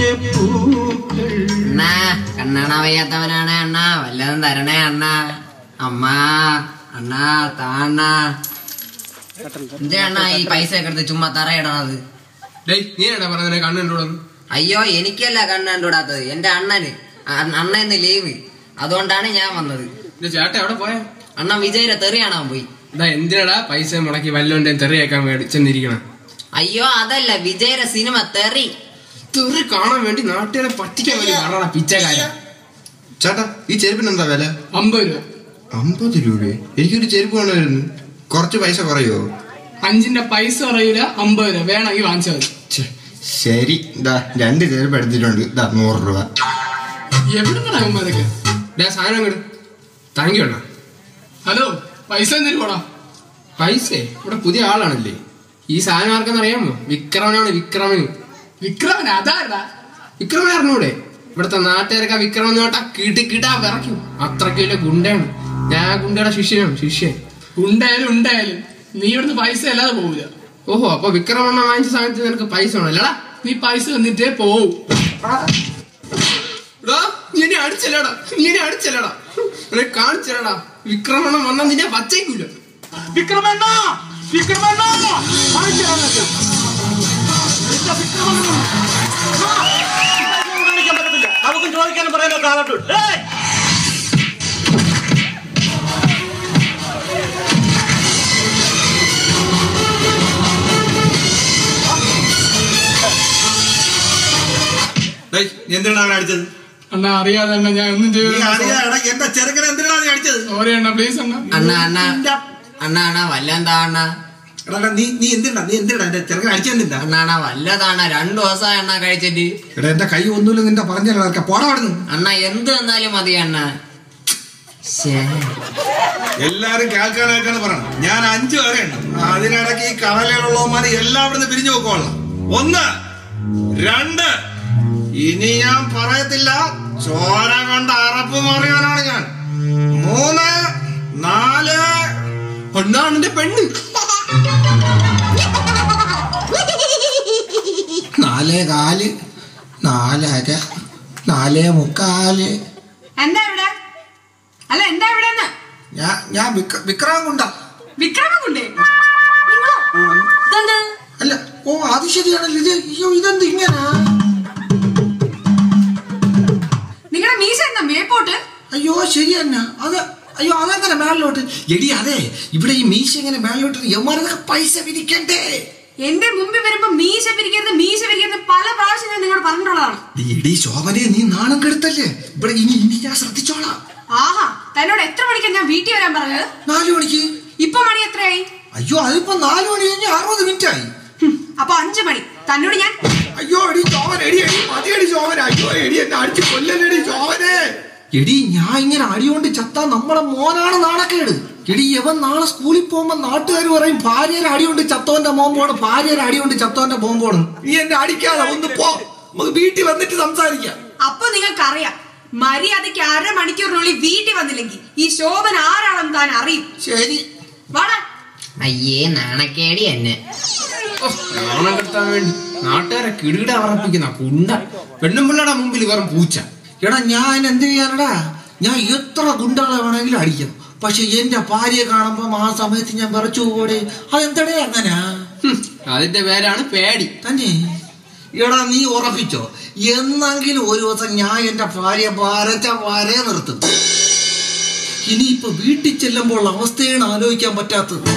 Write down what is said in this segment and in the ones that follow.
അണ്ണാ കണ്ണാണ വയ്യാത്തവനാണ് അണ്ണാ, വല്ലതും തരണേ അണ്ണാ. അമ്മ അണ്ണാ താണ്ണ എന്തിനാ ഈ പൈസ ഒക്കെ എടുത്ത് ചുമ്മാ തറയിടണത്? അയ്യോ എനിക്കല്ല കണ്ണ് കണ്ടുവിടാത്തത്, എന്റെ അണ്ണന്. അണ്ണന്ന് ലീവ്, അതുകൊണ്ടാണ് ഞാൻ വന്നത്. ചേട്ടൻ എവിടെ പോയ? അണ്ണൻ വിജയരെ തെറി കാണാൻ പോയി. എന്തിനാടാ പൈസ മുടക്കി വല്ലോന്റെ തെറിയേക്കാൻ ചെന്നിരിക്കണം? അയ്യോ അതല്ല, വിജയരെ സിനിമ തെറി കാണാൻ വേണ്ടി നാട്ടുകാരെ പറ്റിക്കാൻ വേണ്ടി പറഞ്ഞ പിച്ചക്കാരൻ. ചേട്ടാ ഈ ചെരുപ്പിന് എന്താ വില? 50 രൂപ. 50 രൂപ? എനിക്കൊരു ചെരുപ്പ് വേണമായിരുന്നു, കുറച്ച് പൈസ കുറയോ? 5ന്റെ പൈസ കുറയൂല, 50 രൂപ വേണമെങ്കിൽ വാങ്ങിച്ചാൽ മതി. ശരി, ഇതാ 2 ചെരുപ്പ് എടുത്തിട്ടുണ്ട്, ഇതാ 100 രൂപ. എവിടുന്നാകുമ്പോ അതൊക്കെ സാധനം അങ്ങോട്ട് താങ്ക് യു അണ്ണാ. ഹലോ, പൈസ എന്തിനു പോടാ? പൈസ ഇവിടെ പുതിയ ആളാണല്ലേ. ഈ സാധനം ആർക്കെന്ന് അറിയാമോ? വിക്രമനാണ്. വിക്രമൻ അതാരാ? വിക്രമൻ അറിഞ്ഞൂടെ? ഇവിടുത്തെ നാട്ടുകാരൊക്കെ വിക്രമൻ നോട്ടാ കിട്ടാ വിറയ്ക്കും. അത്രയ്ക്ക് വലിയ ഗുണ്ടയാണ്. ഞാൻ ഗുണ്ടയുടെ ശിഷ്യൻ. ഉണ്ടായാലും നീ ഇവിടുന്ന് പൈസ അല്ലാതെ പോവില്ല. ഓഹോ, അപ്പൊ വിക്രമണ്ണ വാങ്ങിച്ച സമയത്ത് നിനക്ക് പൈസ വേണമല്ലടാ? നീ പൈസ തന്നിട്ടേ പോവും. നീ എന്നെ അടിച്ചല്ലടാ, കാണിച്ചല്ലടാ. വിക്രമണ്ണം വന്നാ നിന്നെ വച്ചേക്കൂല. വിക്രമണ്ണ നമുക്കും ചോദിക്കാനും പറയാനോ കാലട്ടു. എന്തിനാണ് അവനെ അടിച്ചത്? അണ്ണാ അറിയാതെ അണ്ണ, ഞാൻ ഒന്നും ചെയ്തു. എന്താ ചെറുക്കനെ എന്തിനാണ് നീ അടിച്ചത്? സോറി അണ്ണ, പ്ലീസ് അണ്ണ. അണ്ണാ വല്ലെന്താ അണ്ണാ? നീ എന്തിനാ എന്റെ ചെറുക്കനെ അടിച്ചെന്തിനാ? അണ്ണാ വല്ലതാണ്, 2 ദിവസമായി അണ്ണാ കഴിച്ചിട്ട്. എടാ എന്റെ കൈ ഒന്നുമില്ല, നിന്റെ പറഞ്ഞ പോടാടുന്നു. അണ്ണാ എന്ത് തന്നാലും മതി അണ്ണാ. എല്ലാരും കേൾക്കാനായിട്ടാണ് പറയണം. ഞാൻ 5 വരെയുണ്ട്. അതിനിടയ്ക്ക് ഈ കവലയിലുള്ളവന്മാര് എല്ലാവിടുന്ന് പിരിഞ്ഞു പോക്കോളാം. 1 2 ഇനി ഞാൻ പറയത്തില്ല. ചോര കണ്ട അറപ്പ് മറിയാനാണ് ഞാൻ. 3 4 ഒന്നാണ് എന്റെ പെണ്ണ്. 4 4 4 4 4 എന്താ ഇവിടെ? അല്ല എന്താ ഇവിടെ? ഞാൻ വിക്രമകുണ്ട. വിക്രമകുണ്ടേ? അല്ല, ഓ അത് ശരിയാണല്ലോ. ഇത് അയ്യോ, ഇതെന്ത് ഇങ്ങനെ? നിങ്ങളുടെ മീശ എന്താ മേപ്പോട്ട്? അയ്യോ ശരി തന്നെ. അയ്യോ അതെങ്ങനെ മേളിലോട്ട്? എടി അതെ, ഇവിടെ ഈ മീശ എങ്ങനെ മേളിലോട്ട്? യവന്മാരൊക്കെ പൈസ പിരിക്കണ്ടേ? എന്റെ മുമ്പിൽ വരുമ്പോ മീശ പിരിക്കരുത് പല പ്രാവശ്യം ഞാൻ നിങ്ങളോട് പറഞ്ഞിട്ടുള്ളതാണ്. എടി ശോഭനെ, നീ നാണം കെടുത്തല്ലേ? ഇവിടെ ഇനി ഞാൻ ശ്രദ്ധിച്ചോളാം. ആഹാ, തന്നോട് എത്ര മണിക്കാണ് ഞാൻ വീട്ടിൽ വരാൻ പറഞ്ഞത്? 4 മണിക്ക്. ഇപ്പൊ മണി എത്രയായി? അയ്യോ അതിപ്പോ 4 മണി കഴിഞ്ഞ് 60 മിനിറ്റ് ആയി. അപ്പൊ 5 മണി. തന്നോട് ഞാൻ അയ്യോ എടി ശോഭന, എടി മതിയടി ശോഭന. അയ്യോ എടി എന്നെ അടിച്ച് കൊല്ലല്ലേടി ശോഭനെ. എടി ഞാൻ ഇങ്ങനെ അടികൊണ്ട് ചത്താ നമ്മളെ മോനാണ് നാണക്കേട്. എടി യവൻ നാളെ സ്കൂളിൽ പോകുമ്പോ നാട്ടുകാർ പറയും ഭാര്യയുടെ അടികൊണ്ട് ചത്തോന്റെ മോമ്പോണ്, ഭാര്യയുടെ അടികൊണ്ട് ചത്തോന്റെ മോമ്പോണ്. നീ എന്നെ അടിക്കാതെ ഒന്ന് പോ, നമുക്ക് വീട്ടിൽ വന്നിട്ട് സംസാരിക്കാം. അപ്പൊ നിങ്ങൾക്കറിയാം, മര്യാദയ്ക്ക് 1/2 മണിക്കൂറിനുള്ളിൽ വീട്ടിൽ വന്നില്ലെങ്കിൽ ഈ ശോഭന ആരാണെന്ന് താൻ അറിയും. ശരി വാടാ. അയ്യേ നാണക്കേടി എന്നെ. നാണം കെടുത്താൻ വേണ്ടി നാട്ടുകാരെ കിടുകിട ഉറപ്പിക്കുന്ന കുണ്ട. പെണ്ണും പിള്ളയുടെ മുമ്പിൽ വെറും പൂച്ച. എടാ ഞാൻ എന്ത് ചെയ്യാനടാ? ഞാൻ എത്ര ഗുണ്ടകളെ വേണമെങ്കിലും അടിക്കും. പക്ഷെ എന്റെ ഭാര്യയെ കാണുമ്പോ ആ സമയത്ത് ഞാൻ വിറച്ചു പോടെ. അതെന്തടേ അങ്ങനെ? അതിന്റെ പേരാണ് പേടി. തന്നെ? എടാ നീ ഉറപ്പിച്ചോ, എന്നെങ്കിലും ഒരു ദിവസം ഞാൻ എന്റെ ഭാര്യ വരെ നിർത്തും. ഇനിയിപ്പൊ വീട്ടിൽ ചെല്ലുമ്പോൾ അവസ്ഥയാണ് ആലോചിക്കാൻ പറ്റാത്തത്.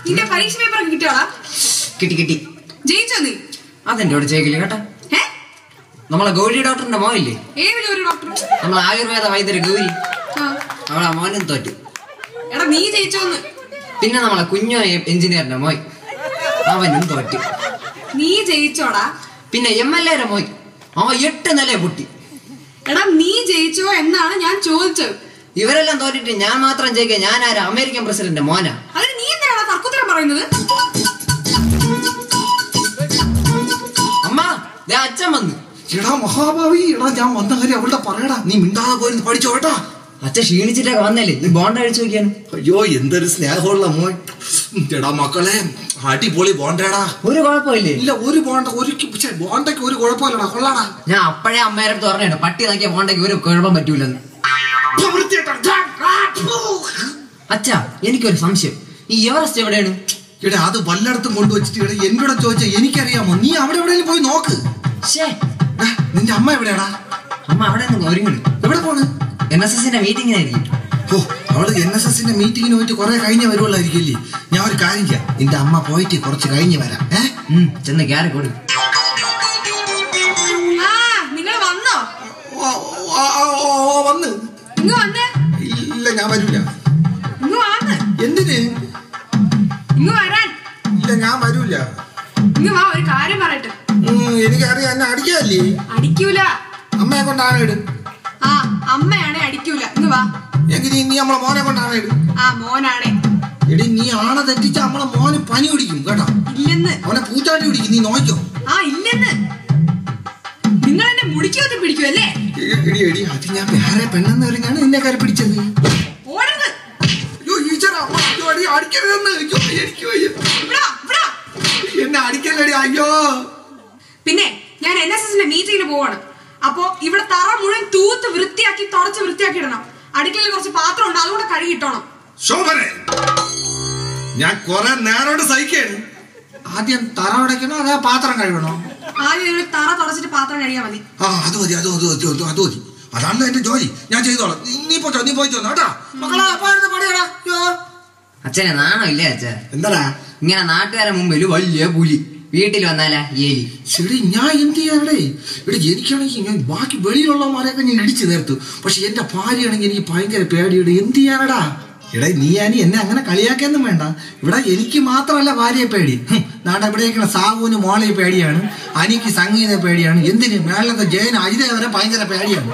നിന്റെ പരീക്ഷ പേപ്പർ കിട്ടിയോടാ? കിട്ടി. ജയിച്ചോ നീ? അതെന്റെ കൂടെ ചെയ്യില്ല കേട്ടാ. നമ്മളെ ഗൗരി ഡോക്ടറിന്റെ മോയില്ലേ? ഏത് ഗൗരി ഡോക്ടർ? നമ്മളെ ആയുർവേദ വൈദ്യര് ഗൗരി. അവളെ മോനും തോറ്റു. എടാ നീ ജയിച്ചോന്ന്. പിന്നെ നമ്മളെ കുഞ്ഞോ എഞ്ചിനീയറിന്റെ മോയ്, അവനും തോറ്റു. നീ ജയിച്ചോടാ? പിന്നെ MLA മോയ്, അവൻ 8 നില പൊട്ടി. എടാ നീ ജയിച്ചോ എന്നാണ് ഞാൻ ചോദിച്ചത്. ഇവരെല്ലാം തോറ്റിട്ട് ഞാൻ മാത്രം ജയിക്കുക. ഞാൻ ആരാ? അമേരിക്കൻ പ്രസിഡന്റ് മോനാ. അതിന് നീ എന്തിനാണ് തർക്കുത്തരം പറയുന്നത്? അമ്മ അച്ഛൻ വന്നു. എടാ മഹാഭാവി, എടാ ഞാൻ വന്ന കാര്യം അവളുടെ പറയടാ. നീ മിണ്ടാതെ പോയിരുന്നു പഠിച്ചോ കേട്ടാ. അച്ഛൻ ക്ഷീണിച്ചിട്ടൊക്കെ വന്നല്ലേ, നീ ബോണ്ട കഴിച്ചു നോക്കിയാണ്. അയ്യോ എന്തൊരു സ്നേഹമുള്ള മോൻ. എടാ മക്കളെ, അടിപൊളി ബോണ്ടേടാ. ഒരു കുഴപ്പമില്ലേ? ഇല്ല, ഒരു ബോണ്ടയ്ക്ക് ഒരു കുഴപ്പമില്ലടാ, കൊള്ളാടാ. ഞാൻ അപ്പഴേ അമ്മയുടെ അടുത്ത് പറഞ്ഞോ, പട്ടി നോക്കിയ ബോണ്ടയ്ക്ക് ഒരു കുഴപ്പം പറ്റൂലെന്ന്. അച്ഛാ, എനിക്കൊരു സംശയം, ഈ എവറസ്റ്റ് എവിടെയാണ്? ഇവിടെ അത് വല്ലയിടത്തും കൊണ്ടുവച്ചിട്ട് ഇവിടെ എന്നോട് ചോദിച്ചാ എനിക്കറിയാമോ? നീ അവിടെ എവിടെയെങ്കിലും പോയി നോക്ക്. നിന്റെ അമ്മ എവിടെയാടാ? അമ്മ അവിടെ ഒരുങ്ങുന്നു. എവിടെ പോണ്? NSSന്റെ മീറ്റിങ്ങിനായിരിക്കും. ഓ, അവള് NSSന്റെ മീറ്റിങ്ങിന് പോയിട്ട് കുറെ കഴിഞ്ഞ് വരുവുള്ളായിരിക്കില്ലേ. ഞാൻ ഒരു കാര്യം ചെയ്യാം, നിന്റെ അമ്മ പോയിട്ട് കുറച്ച് കഴിഞ്ഞ് വരാം. ചെന്ന് കയറി കൊടു. നിങ്ങൾ വന്നോ? വന്ന്. ഇല്ല, ഞാൻ വരില്ല. എന്തിന്? ഇല്ല, ഞാൻ വരൂല. ഒരു കാര്യം പറയട്ടെ. എനിക്കറിയാം, എന്നെ അടിക്കാല്ലേ? അടിക്കൂല. അമ്മയെ കൊണ്ടാണ് ഇട്. ആ, അമ്മയാണെ അടിക്കൂല. ഇങ്ങ് വാ. എങ്കിൽ നീ നമ്മളെ മോനെ കൊണ്ടാണ് ഇട്. ആ, മോനാണെ. എടി, നീ ആണെ തെറ്റിച്ച നമ്മളെ മോന് പനി പിടിക്കും കേട്ടോ. ഇല്ലെന്ന്. അവനെ പൂച്ചാട്ടി പിടിക്കും, നീ നോക്കോ. ആ, ഇല്ലെന്ന്. നിങ്ങൾ എന്നെ മുടിക്കൊക്കെ പിടിക്കുമല്ലേ? എടി, അത് ഞാൻ വേറെ പെണ്ണെന്ന് പറഞ്ഞാണ് നിന്നെ കയറി പിടിച്ചത്. ഓടരുത്. എന്നെ അടിക്കല്ലടി. അയ്യോ. പിന്നെ ഞാൻ NSSന്റെ മീറ്റിങ്ങിന് പോവാണ്. അപ്പോ ഇവിടെ തറ മുഴുവൻ തൂത്ത് വൃത്തിയാക്കി തുടച്ച് വൃത്തിയാക്കി ഇടണം. അടുക്കളയിൽ കുറച്ച് പാത്രം ഉണ്ട്, അതുകൂടെ കഴുകിട്ടോണം. ശോഭനെ, ഞാൻ കുറെ നേരോട് സഹിക്കാണ്. ആദ്യം തറ ഉടയ്ക്കണോ അതോ പാത്രം കഴുകണോ? ആദ്യം തറ തുടച്ചിട്ട് പാത്രം കഴുകിയാൽ മതി. അത് മതി. അതാണല്ലോ എന്റെ ജോലി, ഞാൻ ചെയ്തോളാം. നീ പോയിച്ചോ കേട്ടാ. അച്ഛനെ നാണോ ഇല്ലേ അച്ഛാ? എന്താടാ ഇങ്ങനെ നാട്ടുകാരെ മുമ്പിൽ വലിയ പുലി, വീട്ടിൽ വന്നാലാ എലി. ശരി, ഞാൻ എന്ത് ചെയ്യാവിടെ? ഇവിടെ എനിക്കാണെങ്കിൽ ഞാൻ ബാക്കി വെളിയിലുള്ളവന്മാരെയൊക്കെ ഞാൻ ഇടിച്ചു നേർത്തു. പക്ഷെ എന്റെ ഭാര്യയാണെങ്കിൽ എനിക്ക് ഭയങ്കര പേടിയുടെ. എന്ത് ചെയ്യാനടാ? എടാ, നീ എന്നെ അങ്ങനെ കളിയാക്കൊന്നും വേണ്ട. ഇവിടെ എനിക്ക് മാത്രമല്ല ഭാര്യയെ പേടി. നാട്ടെ എവിടെയൊക്കെ സാബുവിന് മോളെ പേടിയാണ്, അനിക്ക് സംഗീത പേടിയാണ്, എന്തിന് മേളത്തെ ജയൻ അജിത വരെ ഭയങ്കര പേടിയാണ്.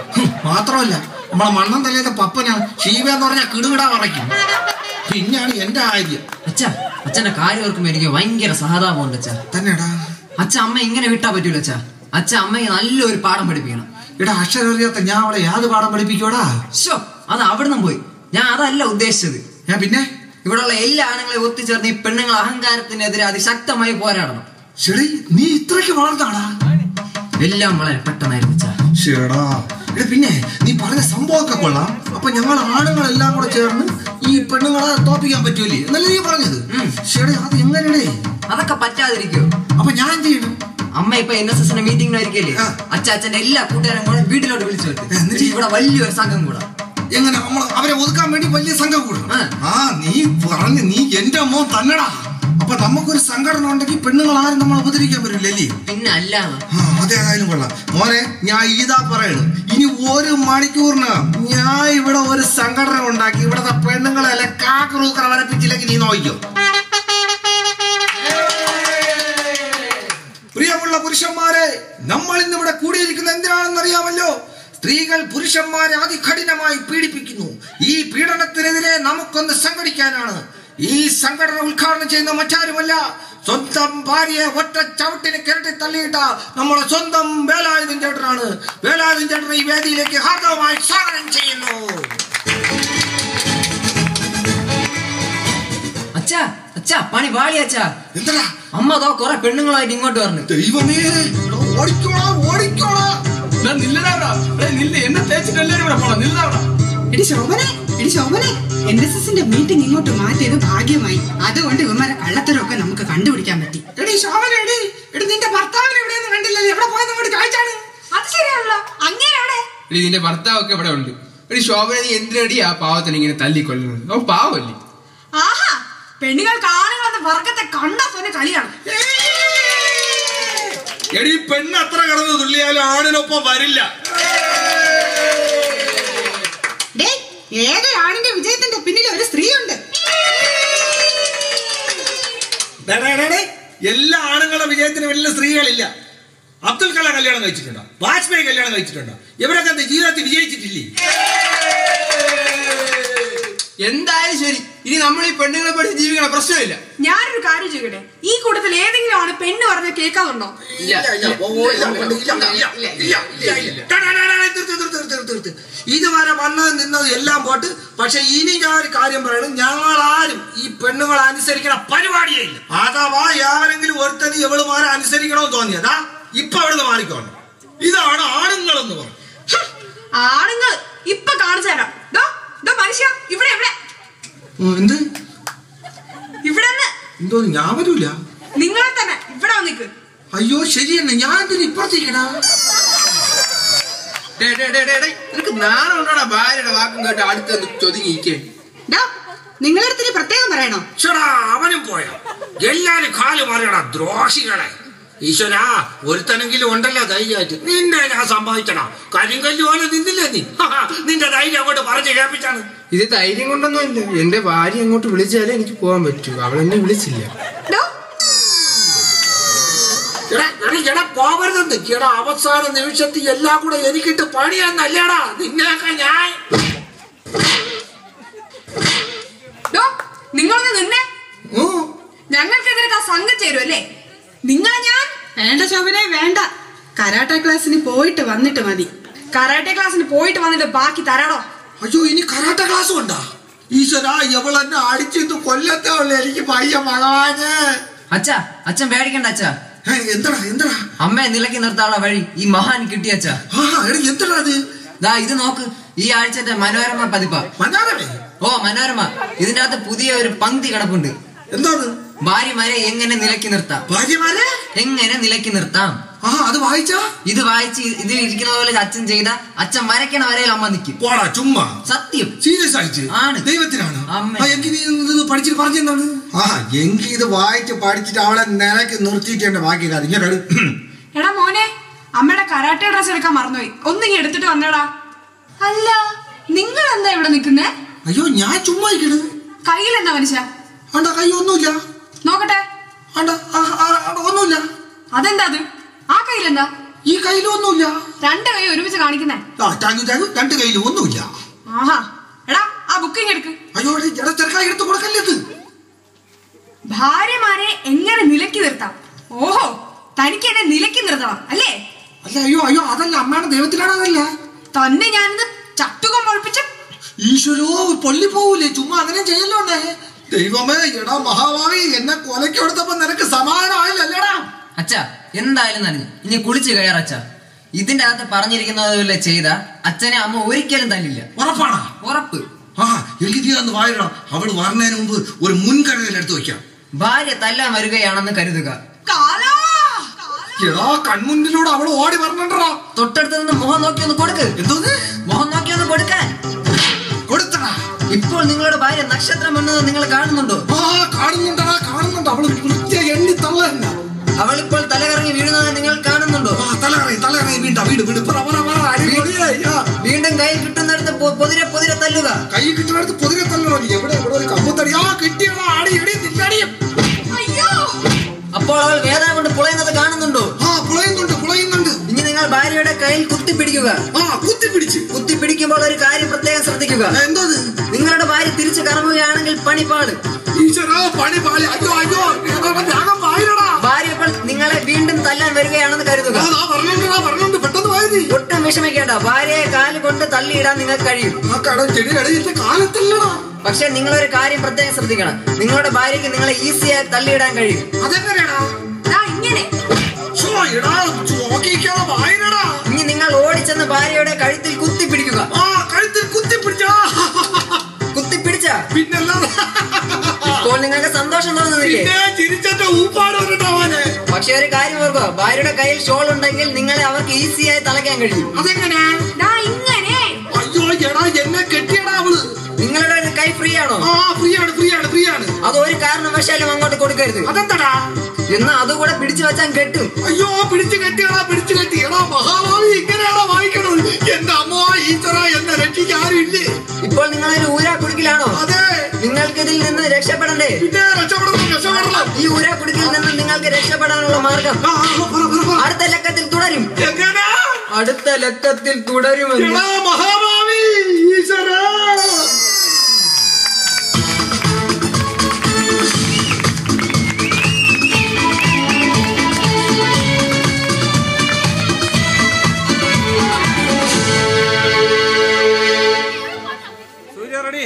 മാത്രമല്ല നമ്മളെ മണ്ണം തലേത്തെ പപ്പന ഷീവ എന്ന് പറഞ്ഞാൽ കിടുകിടാ പറയ്ക്കും. പിന്നെയാണ് എന്റെ ആര്യം. അച്ഛന്റെ കാര്യം ഓർക്കുമ്പോ എനിക്ക് ഭയങ്കര സഹതാപമുണ്ട് അച്ഛാ. തന്നെടാ. അച്ഛൻ അമ്മ ഇങ്ങനെ വിട്ടാ പറ്റൂല അച്ഛാ. അച്ഛൻ അമ്മയെ നല്ലൊരു പാഠം പഠിപ്പിക്കണം. ഇവിടെ അക്ഷരം അറിയാത്ത ഞാൻ അവിടെ യാത് പാഠം പഠിപ്പിക്കൂടാ. അത് അവിടുന്ന് പോയി. ഞാൻ അതല്ല ഉദ്ദേശിച്ചത്. ഞാൻ പിന്നെ ഇവിടെയുള്ള എല്ലാ ആണുങ്ങളെ ഒത്തുചേർന്ന് ഈ പെണ്ണുങ്ങൾ അഹങ്കാരത്തിനെതിരെ അതിശക്തമായി പോരാടണം. ശരി, നീ ഇത്രയ്ക്ക് വളർന്നാടാ? എല്ലാം വളരെ പെട്ടെന്നായിരുന്നു അച്ഛാ. ശരിടാ. പിന്നെ നീ പറഞ്ഞ സംഭവമൊക്കെ കൊള്ളാം. അപ്പൊ ഞങ്ങൾ ആണുങ്ങളെല്ലാം കൂടെ ചേർന്ന് ഈ പെണ്ണുങ്ങളെ തോപ്പിക്കാൻ പറ്റൂലേ എന്നല്ലേ നീ പറഞ്ഞത്? ശരി, അത് എങ്ങനെയാണേ? അതൊക്കെ പറ്റാതിരിക്കോ? അപ്പൊ ഞാൻ എന്ത് ചെയ്യണം? അമ്മ ഇപ്പൊ NSSന്റെ മീറ്റിംഗിനായിരിക്കല്ലേ, അച്ഛന്റെ എല്ലാ കൂട്ടുകാരും കൂടെ വീട്ടിലോട്ട് വിളിച്ചു വരുത്തി ഇവിടെ വലിയൊരു സംഘം കൂടാ. എങ്ങനെ അവരെ ഒതുക്കാൻ വേണ്ടി വലിയ സംഘം കൂടും? നീ എന്റെ മോൻ തന്നെടാ. അപ്പൊ നമുക്കൊരു സംഘടന ഉണ്ടെങ്കിൽ പെണ്ണുങ്ങൾ ആരും നമ്മൾ ഉപദ്രവിക്കാൻ പറ്റില്ലല്ലേ? പിന്നെ അല്ലാതെ. അതേതായാലും കൊള്ളാം മോനെ. ഞാൻ ഇതാ പറയണു, ഇനി 1 മണിക്കൂറിന് ഞാൻ ഇവിടെ ഒരു സംഘടന ഉണ്ടാക്കി ഇവിടത്തെ പെണ്ണുങ്ങളെല്ലാം കാക്കറൂക്കറ വരപ്പിച്ചില്ലെങ്കിൽ നീ നോക്കിക്കോ. പ്രിയമുള്ള പുരുഷന്മാരെ, നമ്മൾ ഇന്ന് ഇവിടെ കൂടിയിരിക്കുന്ന എന്തിനാണെന്ന് അറിയാമല്ലോ? സ്ത്രീകൾ പുരുഷന്മാരെ അതികഠിനമായി പീഡിപ്പിക്കുന്നു. ഈ പീഡനത്തിനെതിരെ നമുക്കൊന്ന് സംഘടിക്കാനാണ്. ഈ സംഘടന ഉദ്ഘാടനം ചെയ്യുന്ന മറ്റാരുമല്ല, സ്വന്തം ഭാര്യയെ ഒറ്റ ചവിട്ടിന് കിരട്ടി തള്ളിയിട്ട നമ്മളെ സ്വന്തം വേലായുധൻ ചേട്ടനാണ്. വേലായുധൻ ചേട്ടൻ ഈ വേദിയിലേക്ക് ഹാർദവമായി സ്വാഗതം ചെയ്യുന്നു. അച്ഛാ, പണി പാളി അച്ഛാ. എന്താ അമ്മ അതോ കുറെ പെണ്ണുങ്ങളായിട്ട് ഇങ്ങോട്ട് പറഞ്ഞു. ദൈവമേ, ഓടിക്കോളാ. എന്നെ തേച്ചിട്ട് എല്ലാരും ഇവിടെ പോണം. നില്ലാവടാ. എടി ശോഭനെ, NSSന്റെ മീറ്റിംഗ് ഇങ്ങോട്ട് മാറ്റിയത് ഭാഗ്യമായി. അതുകൊണ്ട് ഇവന്മാരെ കള്ളത്തരമൊക്കെ നമുക്ക് കണ്ടുപിടിക്കാൻ പറ്റി. എടി ശോഭന, നിന്റെ ഭർത്താവിനെ എവിടെയൊന്നും കണ്ടില്ലല്ലോ. എവിടെ പോയത് അങ്ങോട്ട് കാഴ്ചാണ്? അത് ശരിയാണല്ലോ, അങ്ങനെയാണേ. നിന്റെ ഭർത്താവൊക്കെ ഇവിടെ ഉണ്ട്. എടി ശോഭന, നീ എന്തിനടി ആ പാവത്തിന് ഇങ്ങനെ തല്ലിക്കൊല്ലുന്നത്? അവൻ പാവല്ലേ? ആഹാ, പെണ്ണുങ്ങൾക്ക് ആണുങ്ങളെന്ന വർഗത്തെ കണ്ടാ തന്നെ കളിയാണ്. എടി, പെണ്ണ് അത്ര കടന്ന് തുള്ളിയാലും ആണിനൊപ്പം വരില്ല. ഏതൊരു ആണിന്റെ വിജയത്തിന്റെ പിന്നിൽ ഒരു സ്ത്രീയുണ്ട്. എല്ലാ ആണുങ്ങളുടെ വിജയത്തിന് വലിയ സ്ത്രീകളില്ല. അബ്ദുൽ കലാം കല്യാണം കഴിച്ചിട്ടുണ്ടോ? വാജ്പേയി കല്യാണം കഴിച്ചിട്ടുണ്ടോ? ഇവരൊക്കെ എന്താ ജീവിതത്തിൽ വിജയിച്ചിട്ടില്ലേ? എന്തായാലും ശരി, ഇനി നമ്മൾ ഈ പെണ്ണുങ്ങളെ പഠിച്ച് ജീവിക്കണ പ്രശ്നമില്ല. ഞാനൊരു കാര്യം ചോദിക്കട്ടെ, ഈ കൂട്ടത്തിൽ ഏതെങ്കിലും ആണ് പെണ്ണ് പറഞ്ഞ കേൾക്കാതുണ്ടോ? ഇതുവരെ വന്നത് നിന്നത് എല്ലാം പോട്ട്. പക്ഷെ ഇനി ഞാൻ ഒരു കാര്യം പറയണം, ഞങ്ങളാരും ഈ പെണ്ണുങ്ങളെ അനുസരിക്കണ പരിപാടിയേ ഇല്ല. അഥവാ ആരെങ്കിലും ഒരുത്തന് എവളുമാരെ അനുസരിക്കണമെന്ന് തോന്നിയതാ ഇപ്പൊ അവിടുന്ന് മാറിക്കോണം. ഇതാണ് ആണുങ്ങളെന്ന് പറഞ്ഞു. ആണുങ്ങൾ ഇപ്പൊ കാണിച്ചു തരാം. മനുഷ്യ ഇവിടെ എവിടെ? എന്ത് ഇവിടെ എന്തോ ഞാൻ വരൂല. നിങ്ങളെ തന്നെ ഇവിടെ വന്നിക്ക്. അയ്യോ ശരി തന്നെ, ഞാൻ എന്തിനു ഇപ്പുറത്തേക്കടാ? നിനക്ക് നാണം ഉണ്ടോടാ ഭാര്യയുടെ വാക്കും കേട്ട് അടുത്ത് ചൊതുങ്ങിക്കേ? നിങ്ങളടുത്ത് പ്രത്യേകം പറയണോ? ചേടാ അവനും പോയോ? എല്ലാരും കാല് മാറിയടാ ദ്രോഷികളെ. ഈശ്വരാ ഒരുത്തനെങ്കിലും ഉണ്ടല്ലോ ധൈര്യമായിട്ട്. നിന്നെ ഞാൻ സമ്പാദിച്ചടാ. കരിങ്കല്ല് പോലെ നിന്നില്ലേ നീ? നിന്റെ ധൈര്യം അങ്ങോട്ട് പറഞ്ഞു കേൾപ്പിച്ചാണ്. ഇത് ധൈര്യം കൊണ്ടൊന്നും ഇല്ല. എന്റെ ഭാര്യ അങ്ങോട്ട് വിളിച്ചാലേ എനിക്ക് പോകാൻ പറ്റൂ. അവളെന്നെ വിളിച്ചില്ല. പോവരുതെന്ന് കേടാ. അവസാന നിമിഷത്തിൽ എല്ലാം കൂടെ എനിക്കിട്ട് പണിയാന്നല്ലേടാ നിന്നെയൊക്കെ ഞാൻ. നിങ്ങളൊന്ന് നിന്നെ. ഞങ്ങൾക്കെതിരെ സംഘം ചേരുമല്ലേ? നിങ്ങളെ ഞാൻ വേണ്ട ശോഭനെ വേണ്ട. കരാട്ടെ ക്ലാസ്സിന് പോയിട്ട് വന്നിട്ട് മതി. കരാട്ടെ ക്ലാസ്സിന് പോയിട്ട് വന്നിട്ട് ബാക്കി തരാടോ. അയ്യോ ഇനി കരാട്ടെ ക്ലാസ്സും ഉണ്ടാ? ഈശ്വരാ എവളെന്നെ അടിച്ചിട്ട് കൊല്ലത്തേ ഉള്ളു. എനിക്ക് പയ്യ മകാന്. അച്ഛാ അച്ഛൻ പേടിക്കണ്ട അച്ഛാ. എന്താടാ എന്താടാ? അമ്മയെ നിലയ്ക്ക് നിർത്താനുള്ള വഴി ഈ മഹാൻ കിട്ടിയ അച്ഛാ. എന്താടാ അത്? ദാ ഇത് നോക്ക്, ഈ ആഴ്ചത്തെ മനോരമ പതിപ്പാ. മനോരമ? ഓ മനോരമ. ഇതിന്റെ അകത്ത് പുതിയ ഒരു പങ്ക്തി കിടപ്പുണ്ട്. എന്താണ്? ഭാര്യമാരെ എങ്ങനെ നിലയ്ക്ക് നിർത്താം. ഭാര്യമാരെ എങ്ങനെ നിലയ്ക്ക് നിർത്താം. അത് വായിച്ചാ? ഇത് വായിച്ച് ഇതിൽ ഇരിക്കുന്ന പോലെ അച്ഛൻ ചെയ്ത അച്ഛൻ വരയ്ക്കണ വരയിൽ അമ്മ നിൽക്കും. പോടാ ചുമ്മാ. സത്യം. സീരിയസ് ആയിട്ട്? ആണ്. ദൈവത്തിനാണ്. അമ്മ എങ്കിൽ ഇത് പഠിച്ചിട്ട് പറഞ്ഞെന്താണ്? എങ്കിൽ ഇത് വായിച്ച് പഠിച്ചിട്ട് അവളെ നിലയ്ക്ക് നിർത്തിയിട്ട് എന്റെ ബാക്കി കാര്യം ഇങ്ങനെ. എടാ മോനെ, അമ്മയുടെ കരാട്ടെ ഡ്രസ് എടുക്കാൻ മറന്നുപോയി. ഒന്നിങ്ങി എടുത്തിട്ട് വന്നേടാ. അല്ല നിങ്ങൾ എന്താ ഇവിടെ നിൽക്കുന്നേ? അയ്യോ ഞാൻ ചുമ്മാ ഇരിക്കണ്. കയ്യിലെന്താ മനുഷ്യ? ആണ്ടാ കൈ ഒന്നുമില്ല. നോക്കട്ടെ. ഒന്നുമില്ല. അതെന്താ അത്? ആ കയ്യിലെന്താ? ഈ കയ്യിലും ഒന്നുമില്ല. രണ്ട് കൈ ഒരുമിച്ച് കാണിക്കുന്നേ. രണ്ട് കയ്യിലും ഒന്നുമില്ല. ആഹാ. എടാ ആ ബുക്കിങ് എടുക്ക്. അയ്യോ ചെറുക്കായി എടുത്ത് കൊടുക്കല്ലേത്. ഭാര്യമാരെ എങ്ങനെ നിലയ്ക്ക് നിർത്താം. ഓഹോ, തനിക്ക് എന്നെ നിലയ്ക്ക് നിർത്തണം അല്ലേ? അല്ല അയ്യോ അതല്ല അമ്മയുടെ ദൈവത്തിലാണ്. അതല്ല തന്നെ ഞാനിന്ന് ചട്ടുകം പൊളിപ്പിച്ച. ഈശ്വരോ പൊള്ളി പോവൂലേ ചുമ്മാ അങ്ങനെ ചെയ്യല്ലോണ്ടേ. ദൈവമേ എടാ മഹാഭാവി എന്നെ കൊലയ്ക്ക് കൊടുത്തപ്പോ നിനക്ക് സമാധാനമായില്ലല്ലേടാ. അച്ഛാ എന്തായാലും നനഞ്ഞു. ഇനി കുളിച്ച് കയറച്ചാ. ഇതിന്റെ അകത്ത് പറഞ്ഞിരിക്കുന്നതുപോലെ ചെയ്ത അച്ഛനെ അമ്മ ഒരിക്കലും തല്ലില്ല. ഉറപ്പാണോ? ഉറപ്പ്. എഴുതിയാന്ന് വായിടണം. അവള് വരണതിന് മുമ്പ് ഒരു മുൻകരുതൽ എടുത്തു വെക്കാം. ഭാര്യ തല്ലാൻ വരികയാണെന്ന് കരുതുക. എടാ കൺമുന്നിലൂടെ അവള് ഓടി വരണണ്ടാ. തൊട്ടടുത്ത് നിന്ന് മുഖം നോക്കി ഒന്ന് കൊടുക്ക്. എന്തോന്ന്? മുഖം നോക്കി ഒന്ന് കൊടുക്കാൻ. കൊടുത്തടാ. ഇപ്പോൾ നിങ്ങളുടെ ഭാര്യ നക്ഷത്രം എന്നത് നിങ്ങൾ കാണുന്നുണ്ടോ? കാണുന്നുണ്ട്. അവള് എണ്ണി തള്ളല്ല. അവളിപ്പോൾ തലകറങ്ങി വീഴുന്നത് നിങ്ങൾ കാണുന്നുണ്ടോ? തലകറങ്ങി വീണ്ടും കൈ കിട്ടുന്നിടത്ത് പൊതിരെ പൊതിരെ തല്ലുക. കൈ കിട്ടുന്നിടത്ത് പൊതിരെ തല്ലണോ? എവിടെ ഒരു കമ്പത്തടിയാ കിട്ടിയടാ. അപ്പോൾ അവൾ വേദന കൊണ്ട് പുളയുന്നത് കാണുന്നുണ്ടോ? പുളയുന്നുണ്ട്. ഇനി നിങ്ങൾ ഭാര്യയുടെ കയ്യിൽ കുത്തിപ്പിടിക്കുക. കുത്തിപ്പിടിക്കുമ്പോൾ ഒരു കാര്യം പ്രത്യേകം ശ്രദ്ധിക്കുക. എന്തോ? നിങ്ങളുടെ ഭാര്യ തിരിച്ചു കറങ്ങുകയാണെങ്കിൽ പണിപ്പാട്. ഭാര്യ ഇപ്പോൾ നിങ്ങളെ വീണ്ടും തല്ലാൻ വരികയാണെന്ന് കരുതുക. ഒട്ടും വിഷമിക്കേണ്ട. ഭാര്യയെ കാല് കൊണ്ട് തള്ളിയിടാൻ നിങ്ങൾക്ക് കഴിയും. പക്ഷെ നിങ്ങളൊരു കാര്യം പ്രത്യേകം ശ്രദ്ധിക്കണം. നിങ്ങളുടെ ഭാര്യയ്ക്ക് നിങ്ങളെ ഈസിയായി തള്ളിയിടാൻ കഴിയും. ഇനി നിങ്ങൾ ഓടിച്ചെന്ന് ഭാര്യയുടെ കഴുത്തിൽ കുത്തിപ്പിടിക്കുക. കുത്തിപ്പിടിച്ച ഇപ്പോൾ നിങ്ങൾക്ക് സന്തോഷം തോന്നുന്നില്ലേ? പക്ഷെ ഒരു കാര്യം ഓർക്കുക, ഭാര്യയുടെ കയ്യിൽ ഷോൾ ഉണ്ടെങ്കിൽ നിങ്ങളെ അവർക്ക് ഈസിയായി തളയ്ക്കാൻ കഴിയും. നിങ്ങളുടെ ഒരു കൈ ഫ്രീ ആണോ? അത് ഒരു കാരണവശാലും അങ്ങോട്ട് കൊടുക്കരുത്. എന്നാ അതുകൂടെ പിടിച്ചു വെച്ചാൽ കെട്ടും. അയ്യോ പിടിച്ചു കെട്ടിയടാ മഹാഭാവി ഇങ്ങനെയാണോ വായിക്കണത്? എന്റെ അമ്മ ഈശ്വര എന്നെ രക്ഷിക്കാൻ ആരും ഇല്ലേ? ഇപ്പോൾ നിങ്ങളൊരു ഊരാ കുടുക്കിലാണോ? അതെ. നിങ്ങൾക്ക് ഇതിൽ നിന്ന് രക്ഷപ്പെടണ്ടേ? രക്ഷപ്പെടണം. ഈ ഊരാ കുടുക്കിൽ നിന്ന് നിങ്ങൾക്ക് രക്ഷപ്പെടാനുള്ള മാർഗം അടുത്ത ലക്കത്തിൽ തുടരും. അടുത്ത ലക്കത്തിൽ തുടരുമെന്ന് മഹാഭാവി ഈശ്വര. റെഡി.